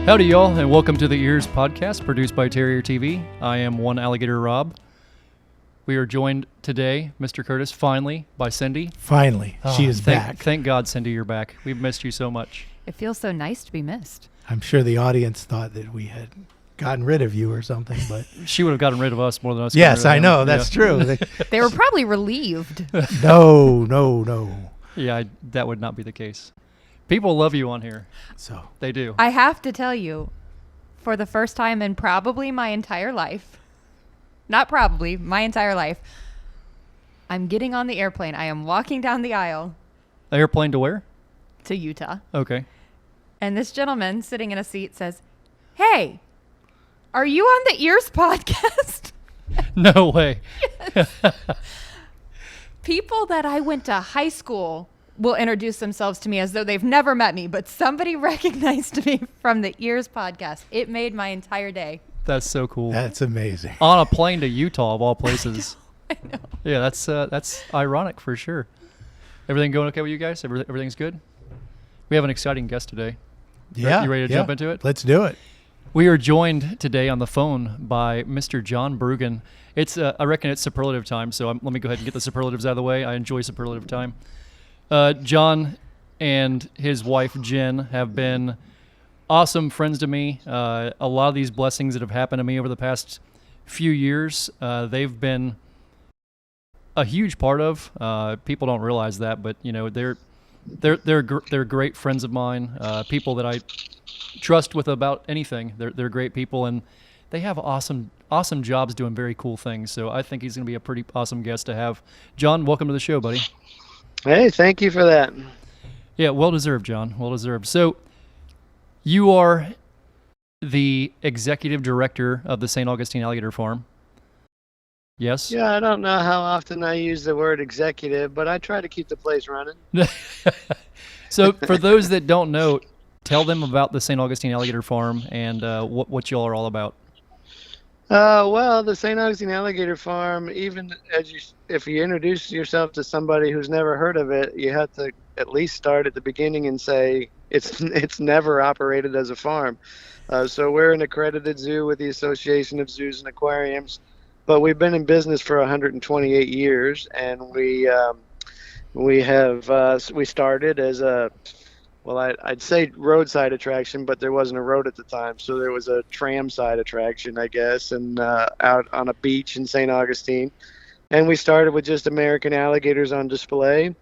Howdy, y'all, and welcome to the EEARSS Podcast produced by Terrier TV. I am one Alligator Robb. We are joined today, Mr. Curtis, finally, by Cindy. Finally, she is back. Thank God, Cindy, you're back. We've missed you so much. It feels so nice to be missed. I'm sure the audience thought that we had gotten rid of you or something, but She would have gotten rid of us more than us. yes, I know, that's Yeah. true. They were probably relieved. No. Yeah, that would not be the case. People love you on here. So They do. I have to tell you, for the first time in probably my entire life, not probably, my entire life, I'm getting on the airplane. I am walking down the aisle Airplane to where? to Utah. Okay. And this gentleman sitting in a seat says, "Hey, are you on the EEARSS podcast?" No way. People that I went to high school will introduce themselves to me as though they've never met me, but somebody recognized me from the EEARSS podcast. It made my entire day. That's so cool. that's amazing. On a plane to Utah, of all places. I know. Yeah, that's ironic for sure. Everything going okay with you guys? Everything's good? We have an exciting guest today. Yeah, You ready to jump into it? Let's do it. We are joined today on the phone by Mr. John Brueggen. It's I reckon it's superlative time, so let me go ahead and get the superlatives out of the way. I enjoy superlative time. John and his wife Jen have been awesome friends to me. A lot of these blessings that have happened to me over the past few years, they've been a huge part of. People don't realize that, but you know they're great friends of mine. People that I trust with about anything. They're great people, and they have awesome jobs doing very cool things. So I think he's going to be a pretty awesome guest to have. John, welcome to the show, buddy. Hey, thank you for that. Yeah, well deserved, John. Well deserved. So you are the executive director of the St Augustine Alligator Farm. Yes? Yeah, I don't know how often I use the word executive, but I try to keep the place running. So for those that don't know, tell them about the St Augustine Alligator Farm and what y'all are all about. Well, the St. Augustine Alligator Farm, even if you introduce yourself to somebody who's never heard of it, you have to at least start at the beginning and say it's never operated as a farm. So we're an accredited zoo with the Association of Zoos and Aquariums, but we've been in business for 128 years, and we started as a, well, I'd say roadside attraction, but there wasn't a road at the time. So there was a tram side attraction, I guess, and out on a beach in St. Augustine. And we started with just American alligators on display.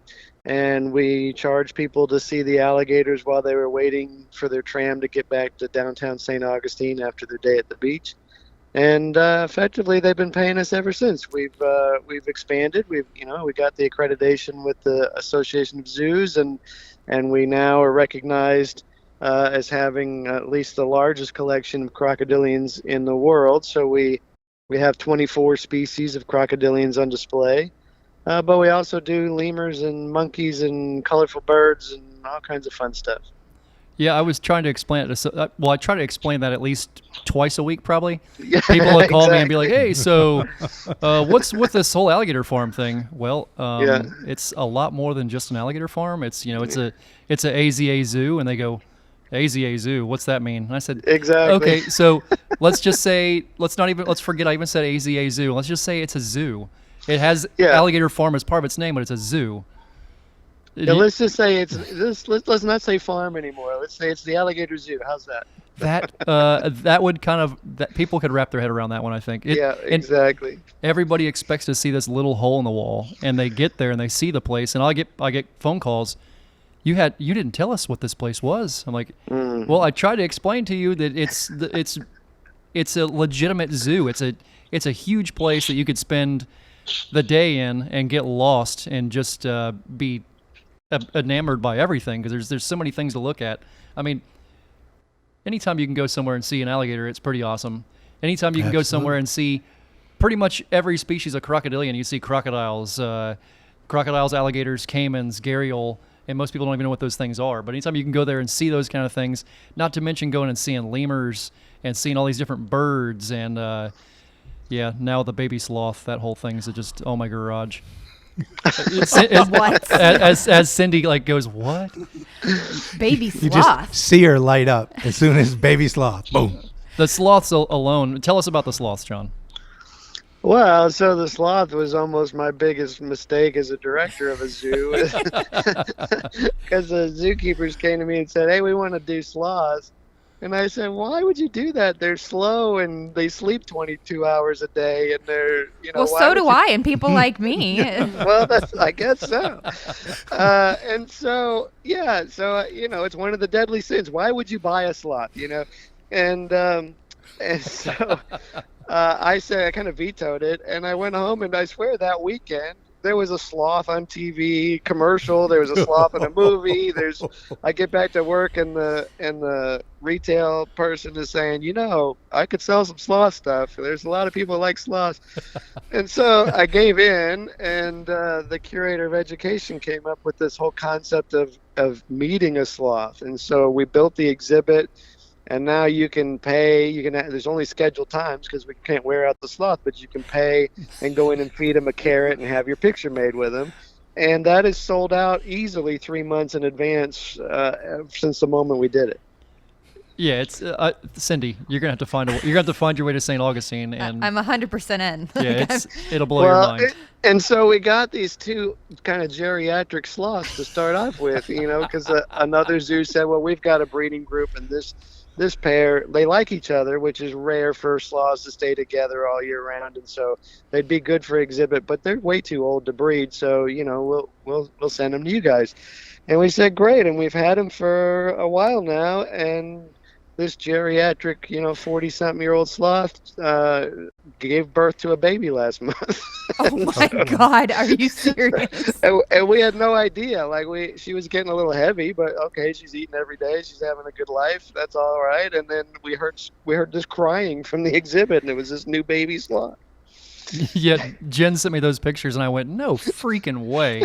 And we charged people to see the alligators while they were waiting for their tram to get back to downtown St. Augustine after their day at the beach. And effectively, they've been paying us ever since. We've expanded. We got the accreditation with the Association of Zoos, and we now are recognized as having at least the largest collection of crocodilians in the world. So we have 24 species of crocodilians on display, but we also do lemurs and monkeys and colorful birds and all kinds of fun stuff. Yeah, I was trying to explain it. I try to explain that at least twice a week, probably. People would call me and be like, "Hey, so what's with this whole alligator farm thing?" Well, it's a lot more than just an alligator farm. It's it's a AZA Zoo, and they go, "AZA Zoo, what's that mean?" And I said, Exactly. Okay, so let's forget I even said AZA Zoo. Let's just say it's a zoo. It has alligator farm as part of its name, but it's a zoo. Yeah, let's just say let's not say farm anymore. Let's say it's the Alligator Zoo. How's that? That would that people could wrap their head around that one, I think. Yeah, exactly. Everybody expects to see this little hole in the wall, and they get there and they see the place, and I get phone calls. You didn't tell us what this place was. I'm like, well, I tried to explain to you that it's a legitimate zoo. It's a huge place that you could spend the day in and get lost and just be enamored by everything, because there's so many things to look at. I mean, anytime you can go somewhere and see an alligator, it's pretty awesome. Anytime you can go somewhere and see pretty much every species of crocodilian, you see crocodiles, alligators, caimans, gharial, and most people don't even know what those things are. But anytime you can go there and see those kind of things, not to mention going and seeing lemurs and seeing all these different birds and now the baby sloth, that whole thing's just, oh my garage. What? As Cindy like goes, what? Baby You sloth. just see her light up as soon as baby sloth. Boom. The sloths alone. Tell us about the sloths, John. Well, so the sloth was almost my biggest mistake as a director of a zoo, because the zookeepers came to me and said, "Hey, we want to do sloths," and I said, "Why would you do that? They're slow and they sleep 22 hours a day, and they're Well, why so would do you I, and people like me. Well, I guess so. And so, yeah, so, it's one of the deadly sins. Why would you buy a sloth, And so I said, I kind of vetoed it, and I went home, and I swear that weekend, there was a sloth on TV commercial. There was a sloth in a movie. I get back to work, and the retail person is saying, I could sell some sloth stuff. There's a lot of people who like sloths. And so I gave in, and the curator of education came up with this whole concept of meeting a sloth. And so we built the exhibit. And now you can pay. There's only scheduled times because we can't wear out the sloth, but you can pay and go in and feed him a carrot and have your picture made with him. And that is sold out easily 3 months in advance since the moment we did it. Yeah, it's Cindy. You're gonna have to find your way to St. Augustine, and I'm 100% in. yeah, it'll blow your mind. And so we got these two kind of geriatric sloths to start off with, because another zoo said, well, we've got a breeding group, and this pair, they like each other, which is rare for sloths to stay together all year round, and so they'd be good for exhibit, but they're way too old to breed, so we'll send them to you guys. And we said great, and we've had them for a while now, and this geriatric 40-something-year-old sloth gave birth to a baby last month. Oh my God, are you serious? And we had no idea. She was getting a little heavy, but okay, she's eating every day. She's having a good life. That's all right. And then we heard this crying from the exhibit, and it was this new baby sloth. Yeah, Jen sent me those pictures, and I went, "No freaking way!"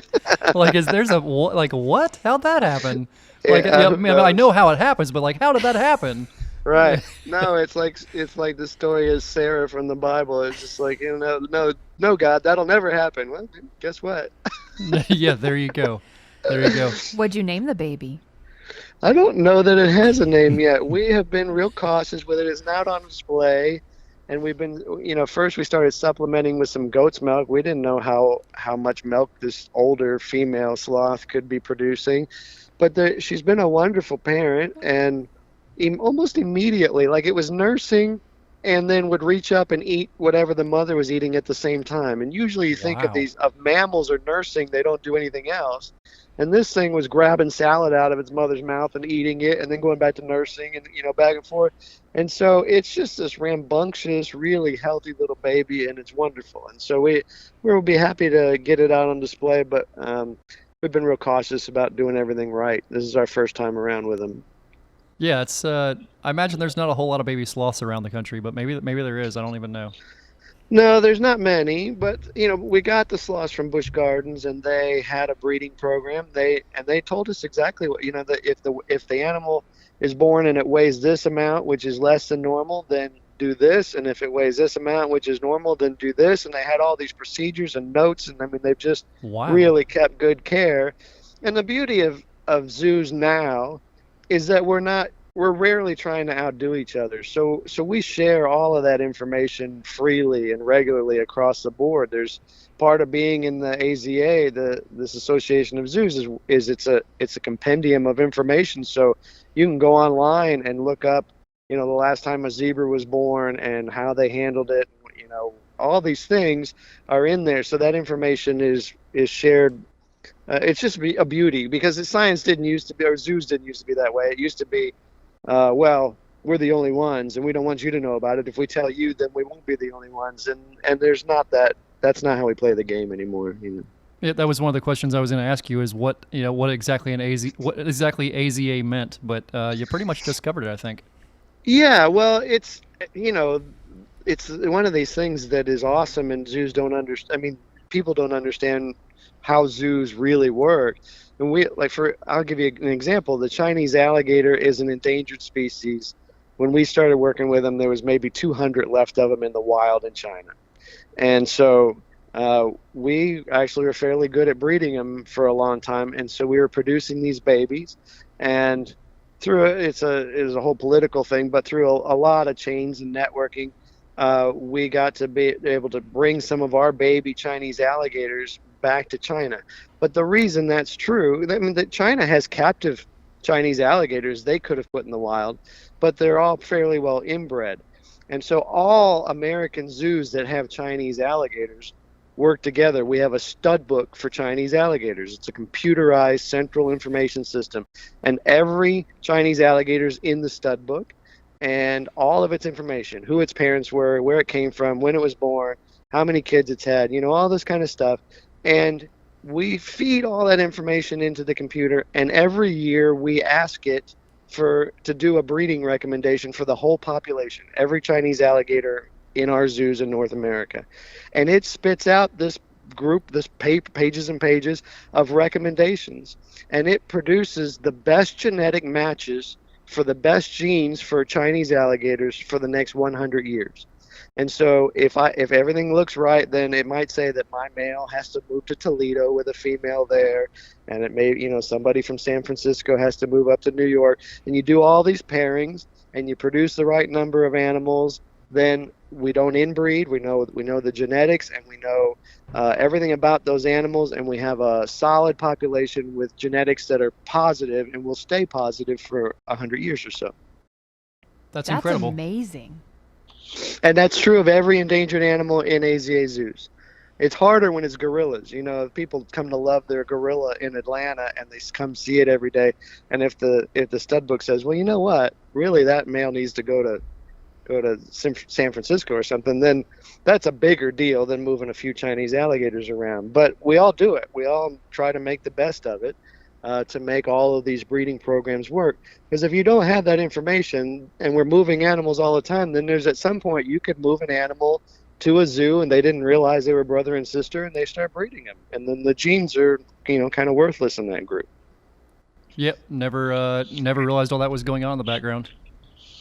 What? How'd that happen? I know how it happens, but how did that happen? Right. No, it's like the story of Sarah from the Bible. It's just no, God, that'll never happen. Well, guess what? Yeah, there you go. What'd you name the baby? I don't know that it has a name yet. We have been real cautious with it. It's not on display. And we've been, first we started supplementing with some goat's milk. We didn't know how much milk this older female sloth could be producing. But she's been a wonderful parent, and almost immediately, it was nursing and then would reach up and eat whatever the mother was eating at the same time. And usually you think of mammals or nursing, they don't do anything else. And this thing was grabbing salad out of its mother's mouth and eating it, and then going back to nursing, and back and forth. And so it's just this rambunctious, really healthy little baby, and it's wonderful. And so we'll be happy to get it out on display, but we've been real cautious about doing everything right. This is our first time around with them. Yeah, it's. I imagine there's not a whole lot of baby sloths around the country, but maybe there is. I don't even know. No, there's not many, but we got the sloths from Busch Gardens, and they had a breeding program. They told us exactly what that if the animal is born and it weighs this amount, which is less than normal, then do this, and if it weighs this amount, which is normal, then do this. And they had all these procedures and notes, and they've just really kept good care. And the beauty of zoos now is that we're rarely trying to outdo each other. So we share all of that information freely and regularly across the board. There's part of being in the AZA, this Association of Zoos, is it's a compendium of information. So you can go online and look up, the last time a zebra was born and how they handled it. All these things are in there. So that information is shared. It's just a beauty, because science didn't used to be, or zoos didn't used to be that way. It used to be, we're the only ones, and we don't want you to know about it. If we tell you, then we won't be the only ones. And there's not that. That's not how we play the game anymore. Yeah, that was one of the questions I was going to ask you, is what exactly AZA meant, but you pretty much just covered it, I think. Yeah, well, it's it's one of these things that is awesome, and zoos don't understand. I mean, people don't understand how zoos really work. And I'll give you an example. The Chinese alligator is an endangered species. When we started working with them, there was maybe 200 left of them in the wild in China. And so we actually were fairly good at breeding them for a long time, and so we were producing these babies, and through it was a whole political thing, but through a lot of chains and networking, we got to be able to bring some of our baby Chinese alligators back to China. But the reason that's true, I mean, that China has captive Chinese alligators they could have put in the wild, but they're all fairly well inbred. And so all American zoos that have Chinese alligators work together. We have a stud book for Chinese alligators. It's a computerized central information system, and every Chinese alligator is in the stud book, and all of its information, who its parents were, where it came from, when it was born, how many kids it's had, all this kind of stuff. And we feed all that information into the computer, and every year we ask it to do a breeding recommendation for the whole population, every Chinese alligator in our zoos in North America. And it spits out this pages and pages of recommendations, and it produces the best genetic matches for the best genes for Chinese alligators for the next 100 years. And so if everything looks right, then it might say that my male has to move to Toledo with a female there, and it may, somebody from San Francisco has to move up to New York, and you do all these pairings and you produce the right number of animals. Then we don't inbreed. We know the genetics, and we know everything about those animals, and we have a solid population with genetics that are positive and will stay positive for 100 years or so. That's incredible. Amazing. And that's true of every endangered animal in AZA zoos. It's harder when it's gorillas. People come to love their gorilla in Atlanta, and they come see it every day. And if the stud book says, well, you know what, really that male needs to go to San Francisco or something, then that's a bigger deal than moving a few Chinese alligators around. But we all do it. We all try to make the best of it to make all of these breeding programs work. Because if you don't have that information, and we're moving animals all the time, then there's at some point you could move an animal to a zoo and they didn't realize they were brother and sister, and they start breeding them, and then the genes are kind of worthless in that group. Yep, never realized all that was going on in the background.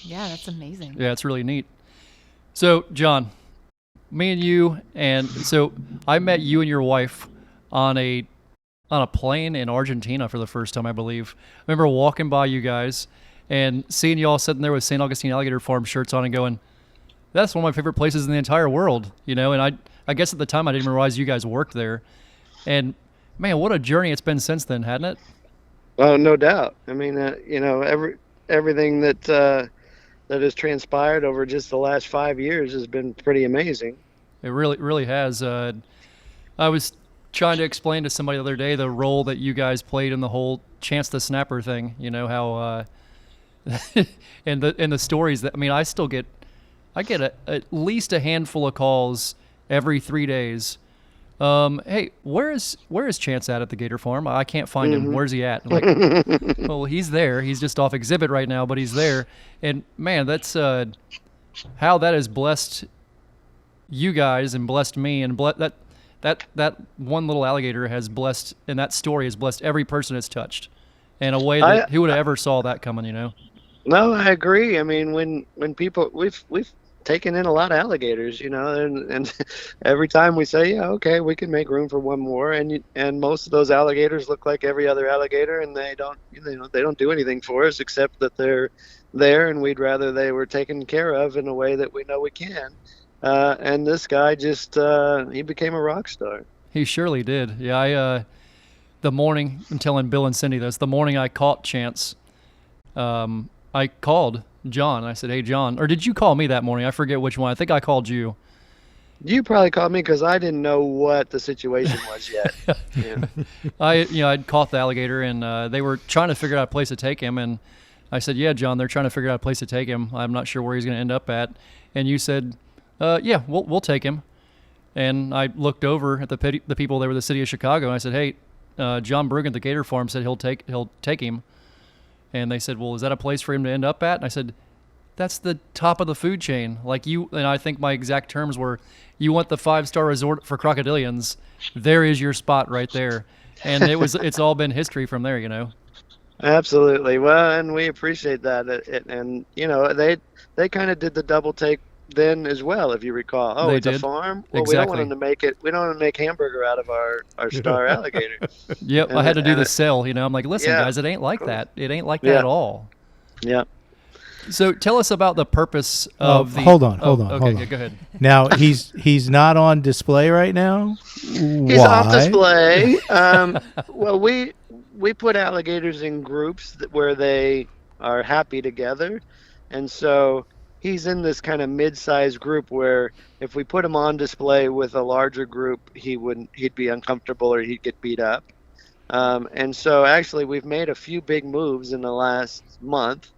Yeah, that's amazing. Yeah, it's really neat. So, John, me and you, and so I met you and your wife on a plane in Argentina for the first time, I believe. I remember walking by you guys and seeing you all sitting there with St Augustine Alligator Farm shirts on and going, that's one of my favorite places in the entire world, And I guess at the time I didn't even realize you guys worked there. And man, what a journey it's been since then, hadn't it? Oh, no doubt. I mean, everything that has transpired over just the last 5 years has been pretty amazing. It really, really has. I was trying to explain to somebody the other day the role that you guys played in the whole Chance the Snapper thing. How and the stories that I get at least a handful of calls every 3 days. Hey, where is Chance at the Gator Farm? I can't find him. Where's he at? I'm like, well, he's there. He's just off exhibit right now, but he's there. And man, that's how that has blessed you guys and blessed me, and that one little alligator has blessed, and that story has blessed every person it's touched in a way that who would have ever saw that coming, No, I agree. I mean, when people we've taken in a lot of alligators, and every time we say, yeah, okay, we can make room for one more, and most of those alligators look like every other alligator, and they don't do anything for us except that they're there, and we'd rather they were taken care of in a way that we know we can. And this guy just he became a rock star. He surely did. Yeah, the morning, I'm telling Bill and Cindy this, the morning I caught Chance, I called John. I said, hey, John, or did you call me that morning? I forget which one. I think I called you. You probably called me because I didn't know what the situation was yet. Yeah. I'd caught the alligator, and they were trying to figure out a place to take him. And I said, yeah, John, they're trying to figure out a place to take him. I'm not sure where he's going to end up at. And you said, yeah, we'll take him. And I looked over at the people that were the city of Chicago, and I said, hey, John Brueggen at the Gator Farm said he'll take him. And they said, well, is that a place for him to end up at? And I said, that's the top of the food chain. Like you, and I think my exact terms were, you want the 5-star resort for crocodilians, there is your spot right there. And it's all been history from there, Absolutely. Well, and we appreciate that. And they kind of did the double take then as well, if you recall. Oh, They it's did. a farm. Well, we Exactly. don't want them to make it. We don't want to make hamburger out of our star alligator. Yep, And I had to do and the sell. I'm like, listen, Yeah. guys, it ain't like that. It ain't like that Yeah. at all. Yeah. So tell us about the purpose of the. hold on. Okay, hold yeah, on. go ahead. Now he's not on display right now. He's off display. Well, we put alligators in groups where they are happy together, and so he's in this kind of mid-sized group where if we put him on display with a larger group, he'd be uncomfortable or he'd get beat up. And so actually we've made a few big moves in the last month.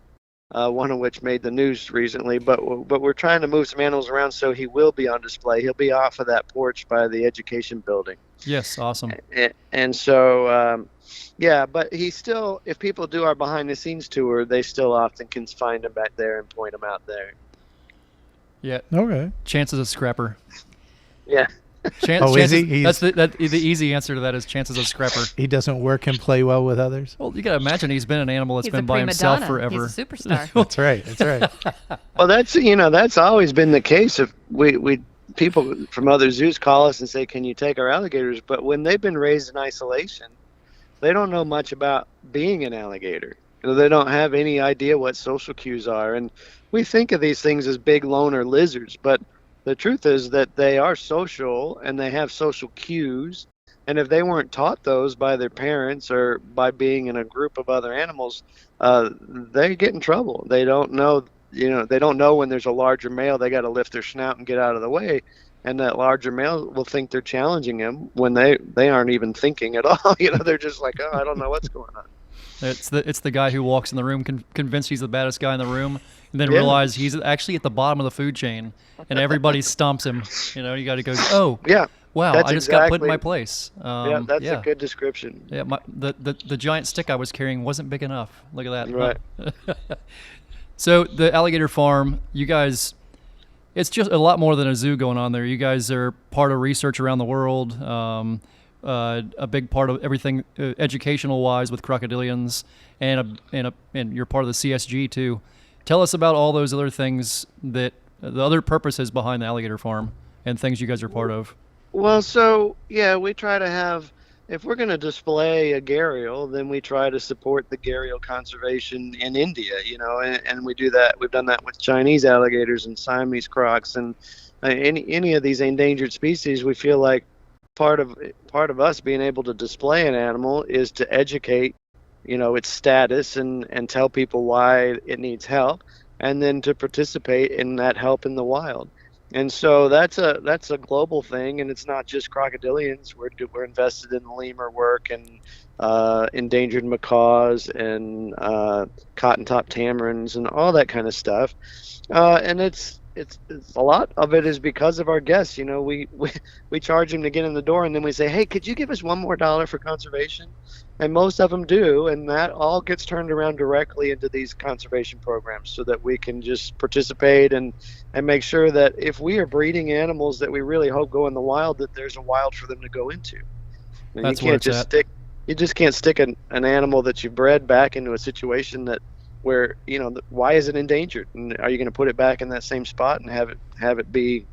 One of which made the news recently, but we're trying to move some animals around so he will be on display. He'll be off of that porch by the education building. Yes, awesome. And so, yeah, but he still, if people do our behind the scenes tour, they still often can find him back there and point him out there. Yeah. Okay. Chances of scrapper. Yeah. Is he? That's the easy answer to that is chances of scrapper. He doesn't work and play well with others. Well, you got to imagine he's been an animal that's He's been a by prima himself donna. forever. He's a superstar. That's right. That's right. Well, that's always been the case. If we people from other zoos call us and say, "Can you take our alligators?" But when they've been raised in isolation, they don't know much about being an alligator. They don't have any idea what social cues are, and we think of these things as big loner lizards, but the truth is that they are social and they have social cues, and if they weren't taught those by their parents or by being in a group of other animals, they get in trouble. They don't know, they don't know when there's a larger male, they got to lift their snout and get out of the way, and that larger male will think they're challenging him when they aren't even thinking at all. They're just like, oh, I don't know what's going on. It's the guy who walks in the room convinced he's the baddest guy in the room, and then Yeah. realize he's actually at the bottom of the food chain, and everybody stomps him. You got to go, oh, Yeah. wow, That's I just got put in exactly- my place. Yeah, that's a good description. Yeah, the giant stick I was carrying wasn't big enough. Look at that. Right. So the Alligator Farm, you guys, it's just a lot more than a zoo going on there. You guys are part of research around the world, a big part of everything educational wise with crocodilians, and you're part of the CSG too. Tell us about all those other things that the other purposes behind the Alligator Farm and things you guys are part of. Well, so yeah, we try to have, if we're going to display a gharial, then we try to support the gharial conservation in India, and we do that. We've done that with Chinese alligators and Siamese crocs and any of these endangered species. We feel like part of us being able to display an animal is to educate, its status and tell people why it needs help, and then to participate in that help in the wild. And so that's a global thing, and it's not just crocodilians. We're invested in lemur work and endangered macaws and cotton-top tamarins and all that kind of stuff. And it's a lot of it is because of our guests. We charge them to get in the door, and then we say, hey, could you give us $1 more for conservation? And most of them do, and that all gets turned around directly into these conservation programs so that we can just participate and make sure that if we are breeding animals that we really hope go in the wild, that there's a wild for them to go into. And That's you where can't it's just at. you just can't stick an animal that you bred back into a situation where why is it endangered, and are you going to put it back in that same spot and have it be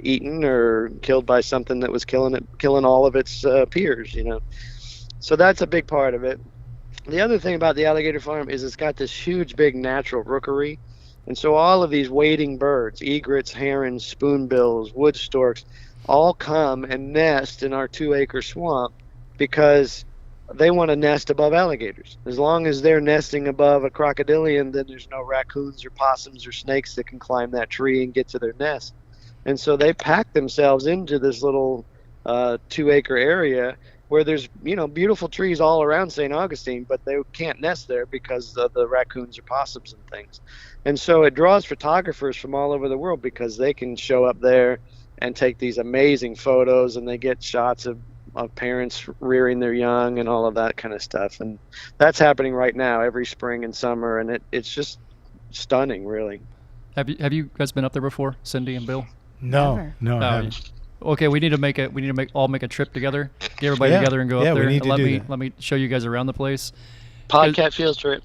eaten or killed by something that was killing all of its peers? So that's a big part of it. The other thing about the Alligator Farm is it's got this huge big natural rookery, and so all of these wading birds, egrets, herons, spoonbills, wood storks, all come and nest in our 2-acre swamp because they want to nest above alligators. As long as they're nesting above a crocodilian, then there's no raccoons or possums or snakes that can climb that tree and get to their nest. And so they pack themselves into this little 2-acre area where there's beautiful trees all around St. Augustine, but they can't nest there because of the raccoons or possums and things. And so it draws photographers from all over the world because they can show up there and take these amazing photos, and they get shots of parents rearing their young and all of that kind of stuff. And that's happening right now every spring and summer, and it's just stunning, really. Have you guys been up there before, Cindy and Bill? No, I Oh, haven't. Okay, we need to make a trip together. Get everybody Yeah. together and go Yeah, up we there. need to do that. Let me show you guys around the place. Podcat field trip.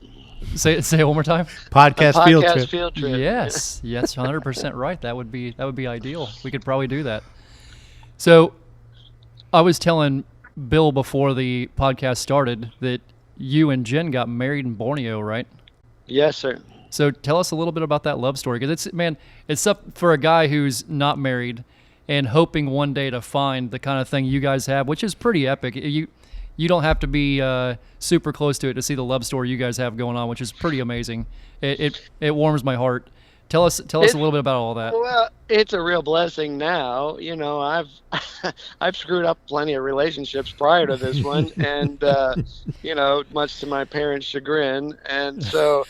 Say it one more time. Podcast field trip. Field trip. Yes, 100% right. That would be ideal. We could probably do that. So, I was telling Bill before the podcast started that you and Jen got married in Borneo, right? Yes, sir. So tell us a little bit about that love story, because it's up for a guy who's not married and hoping one day to find the kind of thing you guys have, which is pretty epic. You don't have to be super close to it to see the love story you guys have going on, which is pretty amazing. It warms my heart. Tell us a little bit about all that. Well, it's a real blessing now. You know, I've screwed up plenty of relationships prior to this one, and you know, much to my parents' chagrin. And so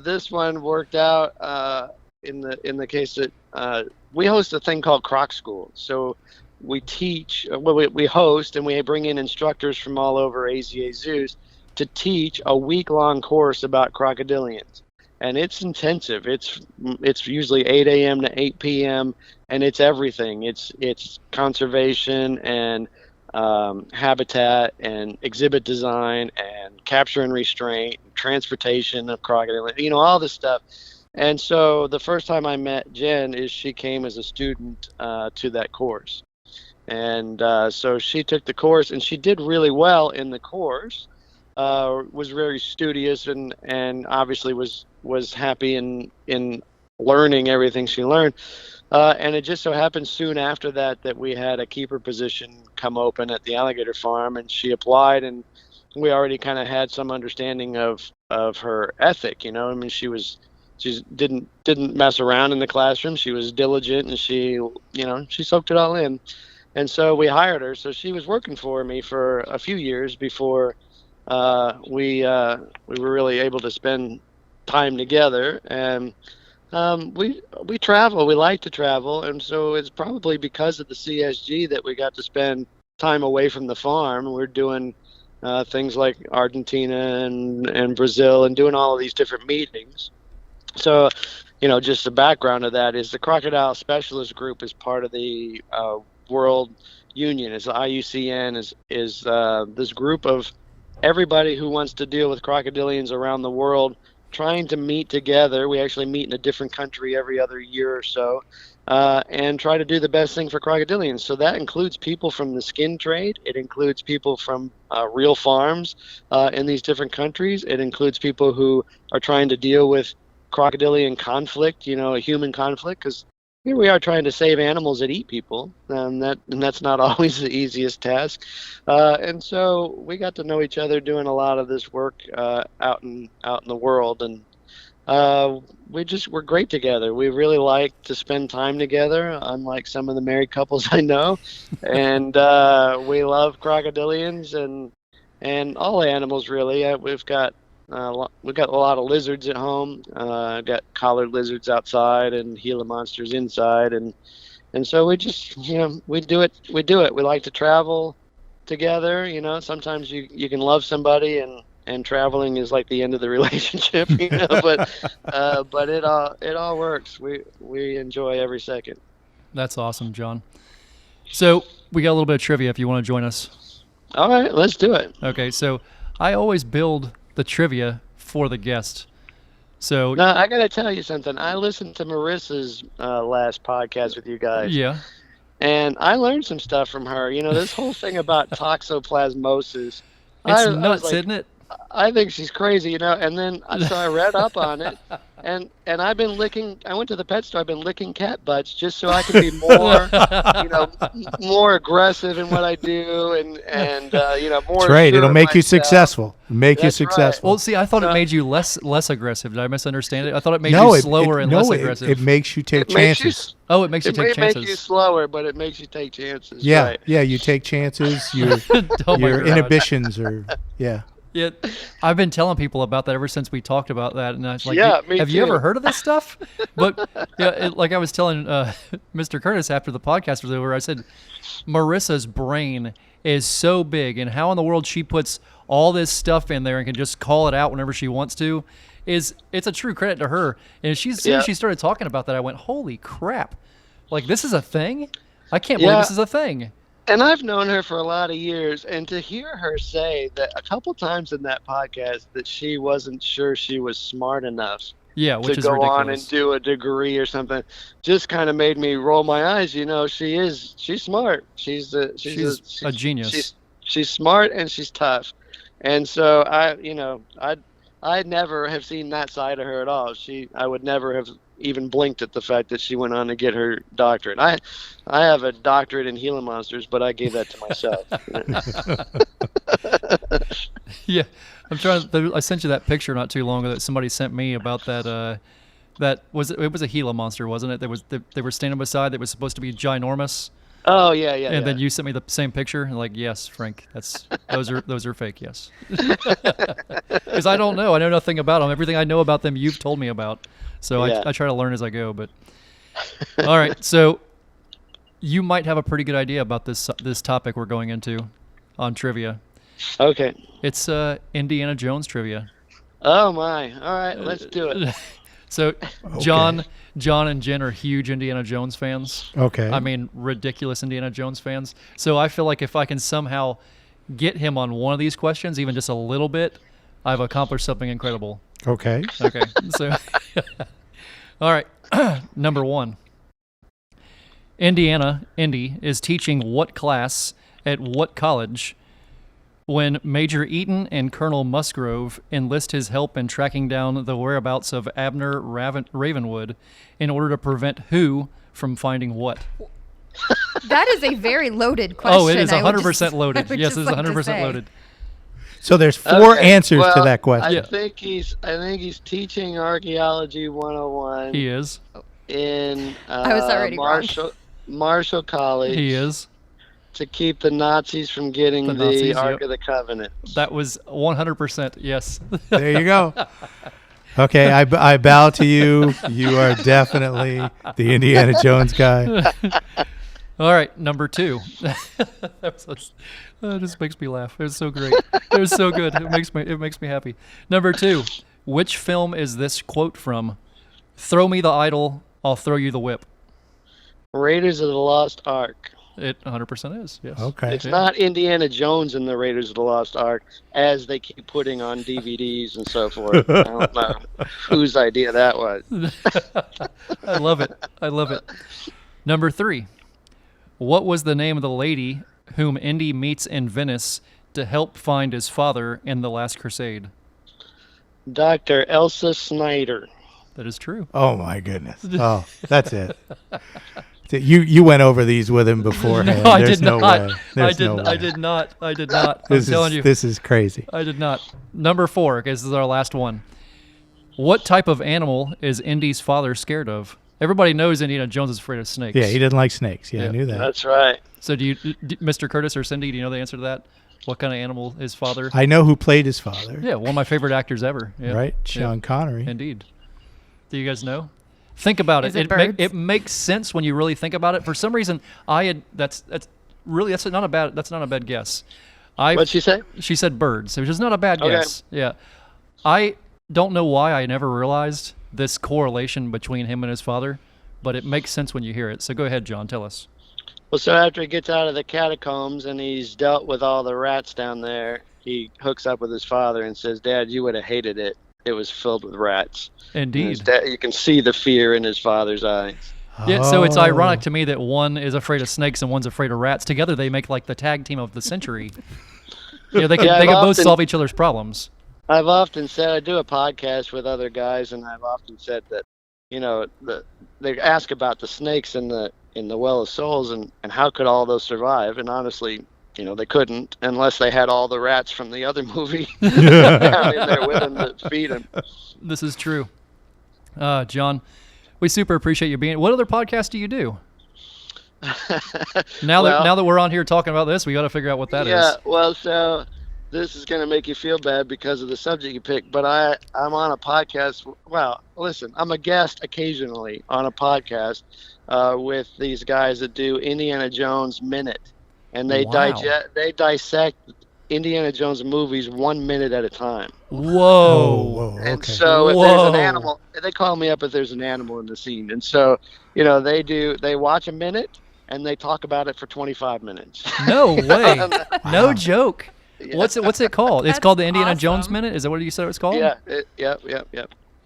this one worked out in the case that we host a thing called Croc School. So we teach, we host, and we bring in instructors from all over AZA Zoos to teach a week-long course about crocodilians. And it's intensive. It's usually 8 a.m. to 8 p.m. and it's everything. It's conservation and habitat and exhibit design and capture and restraint, transportation of crocodile, you know, all this stuff. And so the first time I met Jen is she came as a student to that course. And so she took the course and she did really well in the course. Was very studious and obviously was happy in learning everything she learned. And it just so happened soon after that we had a keeper position come open at the Alligator Farm, and she applied, and we already kind of had some understanding of her ethic. You know, I mean, she didn't mess around in the classroom. She was diligent, and she soaked it all in. And so we hired her. So she was working for me for a few years before we were really able to spend time together. And we travel. We like to travel, and so it's probably because of the CSG that we got to spend time away from the farm. We're doing things like Argentina and Brazil, and doing all of these different meetings. So, you know, just the background of that is the Crocodile Specialist Group is part of the World Union. Is the IUCN is this group of everybody who wants to deal with crocodilians around the world, trying to meet together. We actually meet in a different country every other year or so, and try to do the best thing for crocodilians. So that includes people from the skin trade. It includes people from real farms in these different countries. It includes people who are trying to deal with crocodilian conflict, you know, a human conflict, because here we are trying to save animals that eat people, and that's not always the easiest task. And so we got to know each other doing a lot of this work out in the world, and we're great together. We really like to spend time together, unlike some of the married couples I know. And we love crocodilians and all animals really. We've got a lot of lizards at home. Got collared lizards outside and Gila monsters inside, and so we just, you know, we do it. We like to travel together. You know, sometimes you can love somebody and traveling is like the end of the relationship. You know, but it all works. We enjoy every second. That's awesome, John. So we got a little bit of trivia if you want to join us. All right, let's do it. Okay, so I always build the trivia for the guest. So now I gotta tell you something. I listened to Marissa's last podcast with you guys. Yeah. And I learned some stuff from her. You know, this whole thing about toxoplasmosis. It's nuts, isn't it? I think she's crazy, you know. And then so I read up on it, and I've been licking. I went to the pet store. I've been licking cat butts just so I can be more, you know, more aggressive in what I do, and you know, more. That's right. It'll make you myself. Successful. Make you That's right. successful. Well, see, I thought it made you less aggressive. Did I misunderstand it? I thought it made you slower and less aggressive. It makes you take chances. It makes you take chances. It makes you slower, but it makes you take chances. Yeah, right. yeah. You take chances. Your inhibitions are Yeah, I've been telling people about that ever since we talked about that, and I was like, me "Have too. you ever heard of this stuff?" But like I was telling Mr. Curtis after the podcast was over, I said, Marissa's brain is so big, and how in the world she puts all this stuff in there and can just call it out whenever she wants to, it's a true credit to her. And as soon as she started talking about that, I went, "Holy crap! Like, this is a thing? I can't believe this is a thing." And I've known her for a lot of years, and to hear her say that a couple times in that podcast that she wasn't sure she was smart enough Yeah, which to is go ridiculous. on and do a degree or something, just kind of made me roll my eyes. She's smart. She's a genius. She's smart and she's tough. And so I'd never have seen that side of her at all. I would never have even blinked at the fact that she went on to get her doctorate. I have a doctorate in Gila monsters, but I gave that to myself. Yeah, I sent you that picture not too long ago that somebody sent me about that. It was a Gila monster, wasn't it? They were standing beside that was supposed to be ginormous. Oh yeah. And then you sent me the same picture, and like, yes, Frank, those are fake, yes. Because I don't know, I know nothing about them. Everything I know about them, you've told me about. So Yeah. I try to learn as I go. But all right, so you might have a pretty good idea about this topic we're going into on trivia. Okay. It's Indiana Jones trivia. Oh my. All right, let's do it. So John and Jen are huge Indiana Jones fans. Okay. I mean, ridiculous Indiana Jones fans. So I feel like if I can somehow get him on one of these questions, even just a little bit, I've accomplished something incredible. Okay. Okay. So, all right. Number 1. Indy is teaching what class at what college when Major Eaton and Colonel Musgrove enlist his help in tracking down the whereabouts of Abner Ravenwood in order to prevent who from finding what? That is a very loaded question. Oh, it is I would 100% loaded. I would Yes, just it is like to 100% say. loaded. So there's 4 Okay, answers to well, that question. Yeah. I think he's teaching archaeology 101 He is. in I was already wrong. Marshall College. He is. To keep the Nazis from getting The the Nazis, Ark yep. of the Covenant. That was 100%. Yes. There you go. Okay, I bow to you. You are definitely the Indiana Jones guy. All right, number 2. That just makes me laugh. It was so great. It was so good. It makes me happy. Number 2. Which film is this quote from? Throw me the idol, I'll throw you the whip. Raiders of the Lost Ark. It 100% is. Yes. Okay. It's not Indiana Jones and the Raiders of the Lost Ark, as they keep putting on DVDs and so forth. I don't know whose idea that was. I love it. I love it. Number 3. What was the name of the lady whom Indy meets in Venice to help find his father in The Last Crusade? Dr. Elsa Snyder. That is true. Oh my goodness. Oh, that's it. You went over these with him beforehand. No, I There's did no not. way. There's no way. I did not. I'm This telling is you. this is crazy. I did not. Number 4, because this is our last one. What type of animal is Indy's father scared of? Everybody knows Indiana Jones is afraid of snakes. Yeah, he didn't like snakes. Yeah, Yeah. I knew that. That's right. So Mr. Curtis or Cindy, do you know the answer to that? What kind of animal is father? I know who played his father. Yeah, one of my favorite actors ever. Yeah. Right, Yeah. Sean Connery. Indeed. Do you guys know? Think about Is it. it birds? It makes sense when you really think about it. For some reason, that's not a bad guess. What'd she say? She said birds, which is not a bad Okay. guess. Yeah. I don't know why I never realized this correlation between him and his father, but it makes sense when you hear it. So go ahead, John, tell us. Well, so after he gets out of the catacombs and he's dealt with all the rats down there, he hooks up with his father and says, "Dad, you would have hated it. It was filled with rats." And his Indeed. dad, you can see the fear in his father's eyes. Yeah, so it's Oh. ironic to me that one is afraid of snakes and one's afraid of rats. Together they make like the tag team of the century. They can Yeah, they can I've both often- solve each other's problems. I've often said, I do a podcast with other guys, and I've often said that, they ask about the snakes in the Well of Souls and how could all those survive? And honestly, they couldn't unless they had all the rats from the other movie down in there with them that feed them. This is true. John, we super appreciate you being. What other podcast do you do? Now that we're on here talking about this, we got to figure out what that is. Yeah, well, so this is going to make you feel bad because of the subject you picked, but I'm on a podcast. Well, listen, I'm a guest occasionally on a podcast with these guys that do Indiana Jones Minute, and they Wow. they dissect Indiana Jones movies 1 minute at a time. Whoa. Whoa, And okay. so if there's Whoa. an animal, they call me up if there's an animal in the scene. And so, they watch a minute and they talk about it for 25 minutes. No way. No joke. Yeah. What's it called? It's That's called the Indiana Jones awesome. Minute. Is that what you said it was called? Yeah. Yep.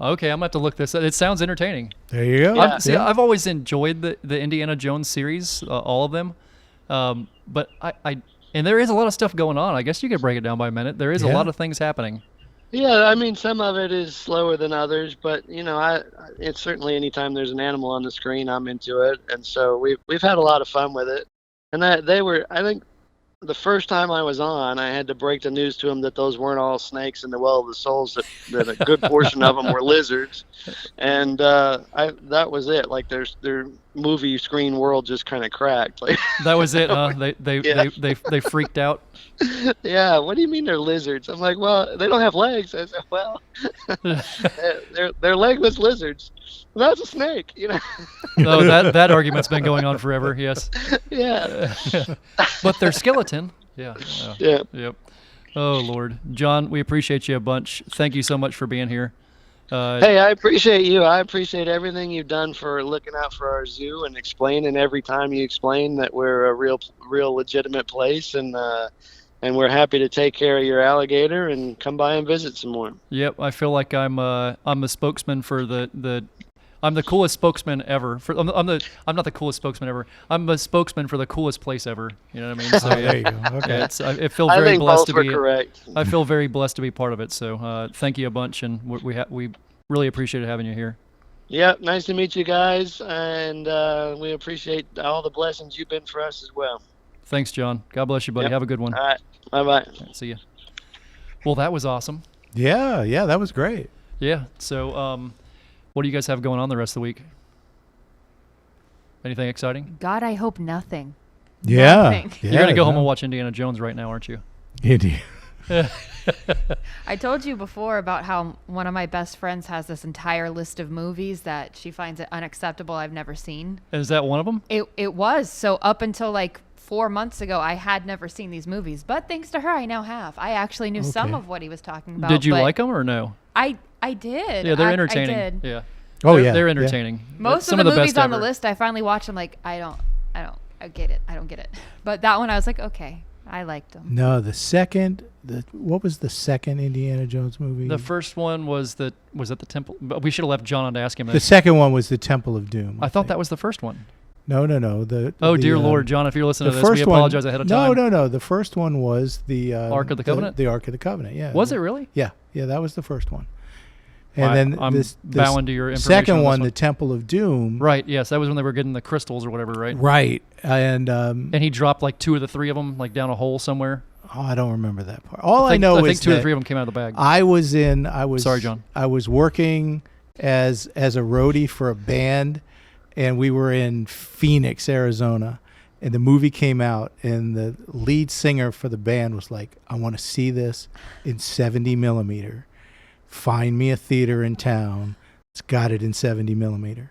Okay, I'm gonna have to look this up. It sounds entertaining. There you go. Yeah. See, I've always enjoyed the Indiana Jones series, all of them. But and there is a lot of stuff going on. I guess you could break it down by minute. There is a Yeah. lot of things happening. Yeah, I mean, some of it is slower than others, but it's certainly anytime there's an animal on the screen, I'm into it, and so we've had a lot of fun with it. And I think the first time I was on, I had to break the news to them that those weren't all snakes in the well of the souls, that a good portion of them were lizards, and that was it. Like their movie screen world just kind of cracked. Like That was it, huh? Yeah. They freaked out. Yeah, what do you mean they're lizards? I'm like, well, they don't have legs. I said, well, they're legless lizards. Well, that's a snake, Oh, that argument's been going on forever. Yes. Yeah. But they're skeleton. Yeah. Yeah. Yep. Oh Lord, John, we appreciate you a bunch. Thank you so much for being here. Hey, I appreciate you. I appreciate everything you've done for looking out for our zoo and explaining every time you explain that we're a real legitimate place, and we're happy to take care of your alligator and come by and visit some more. Yep, I feel like I'm the spokesman for I'm the coolest spokesman ever. I'm not the coolest spokesman ever. I'm the spokesman for the coolest place ever. You know what I mean? So There you go. Okay. yeah, I feel I very think blessed both to were be. correct. I feel very blessed to be part of it. So thank you a bunch, and we really appreciate having you here. Yep, nice to meet you guys, and we appreciate all the blessings you've been for us as well. Thanks, John. God bless you, buddy. Yep. Have a good one. All right, bye-bye. See ya. Well, that was awesome. Yeah, that was great. Yeah. So, what do you guys have going on the rest of the week? Anything exciting? God, I hope nothing. Yeah. Nothing. You're gonna go home and watch Indiana Jones right now, aren't you? Indeed. I told you before about how one of my best friends has this entire list of movies that she finds it unacceptable I've never seen. Is that one of them? It was. So up until like 4 months ago, I had never seen these movies. But thanks to her, I now have. I actually knew some Okay. of what he was talking about. Did you but like them or no? I did. Yeah, they're I entertaining. did. Yeah. Oh, They're- yeah, They're yeah. entertaining. Most Some of the best movies on the ever. list, I finally watched them like, I get it. I don't get it. But that one, I was like, okay, I liked them. No, what was the second Indiana Jones movie? The first one was at the temple. But we should have left John on to ask him The this. second one was the Temple of Doom. I thought think. that was the first one. No. Oh, dear Lord, John, if you're listening to this, we one- apologize ahead of time. No. The first one was the Ark of the Covenant? The Ark of the Covenant. Yeah. Was it really? Yeah. That was the first one. And then I'm this bowing to your information. second on this one, the Temple of Doom. Right. Yes, that was when they were getting the crystals or whatever, right? Right. And And he dropped like 2 of the 3 of them like down a hole somewhere. I don't remember that part. All I think, know I is think 2 of the that 3 of them came out of the bag. I was Sorry, John. I was working as a roadie for a band, and we were in Phoenix, Arizona, and the movie came out, and the lead singer for the band was like, I want to see this in 70 millimeter. Find me a theater in town. It's got it in 70 millimeter.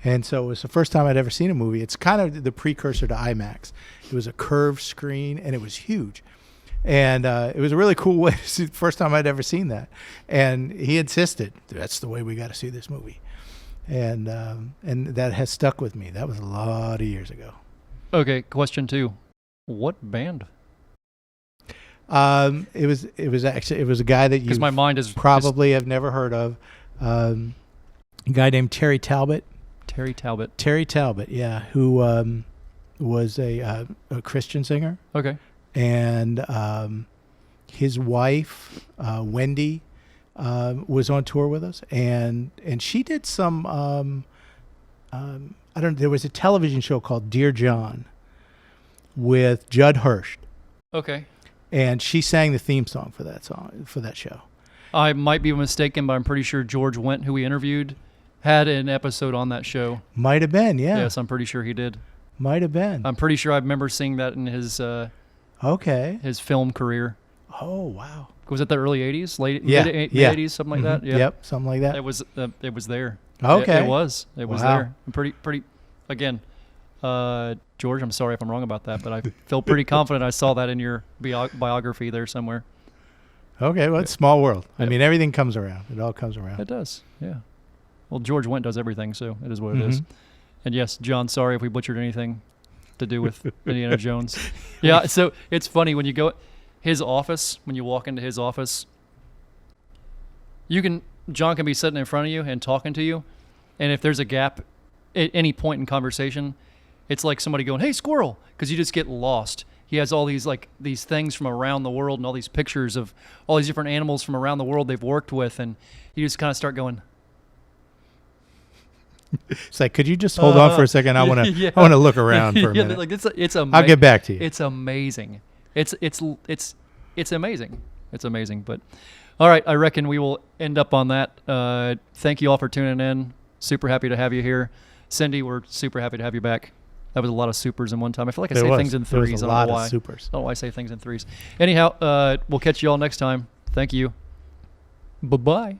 And so it was the first time I'd ever seen a movie. It's kind of the precursor to IMAX. It was a curved screen, and it was huge. And it was a really cool way to see the first time I'd ever seen that. And he insisted, that's the way we got to see this movie. And that has stuck with me. That was a lot of years ago. Okay, question 2. What band? It was a guy that you Because my mind is probably have never heard of. A guy named Terry Talbot. Terry Talbot. Terry Talbot, yeah, who was a Christian singer. Okay. And his wife, Wendy, was on tour with us, and she did some. I don't. There was a television show called Dear John with Judd Hirsch, Okay. and she sang the theme song for that show. I might be mistaken, but I'm pretty sure George Wendt, who we interviewed, had an episode on that show. Might have been, yeah. Yes, I'm pretty sure he did. Might have been. I'm pretty sure I remember seeing that in his Okay. his film career. Oh wow. Was it the early 80s? Mid 80s, something like that? Mhm. Yeah. Yep, something like that. It was there. Okay. It was Wow. there. I'm pretty again, George, I'm sorry if I'm wrong about that, but I feel pretty confident I saw that in your biography there somewhere. Okay, well, it's small world. I Yep. mean, everything comes around. It all comes around. It does. Yeah. Well, George Wendt does everything, so it is what it is. Mhm. And yes, John, sorry if we butchered anything. to do with Indiana Jones. Yeah, so it's funny when you go his office, when you walk into his office, John can be sitting in front of you and talking to you, and if there's a gap at any point in conversation, it's like somebody going, "Hey, squirrel," because you just get lost. He has all these these things from around the world and all these pictures of all these different animals from around the world they've worked with, and you just kind of start going. It's like, could you just hold on for a second? I want to. I want to look around for a minute. Like it's I'll get back to you. It's amazing. It's amazing. It's amazing. But all right, I reckon we will end up on that. Thank you all for tuning in. Super happy to have you here, Cindy. We're super happy to have you back. That was a lot of supers in one time. I feel like I say things in threes. There was a lot of supers. I don't know why I say things in threes. Anyhow, we'll catch you all next time. Thank you. Bye-bye.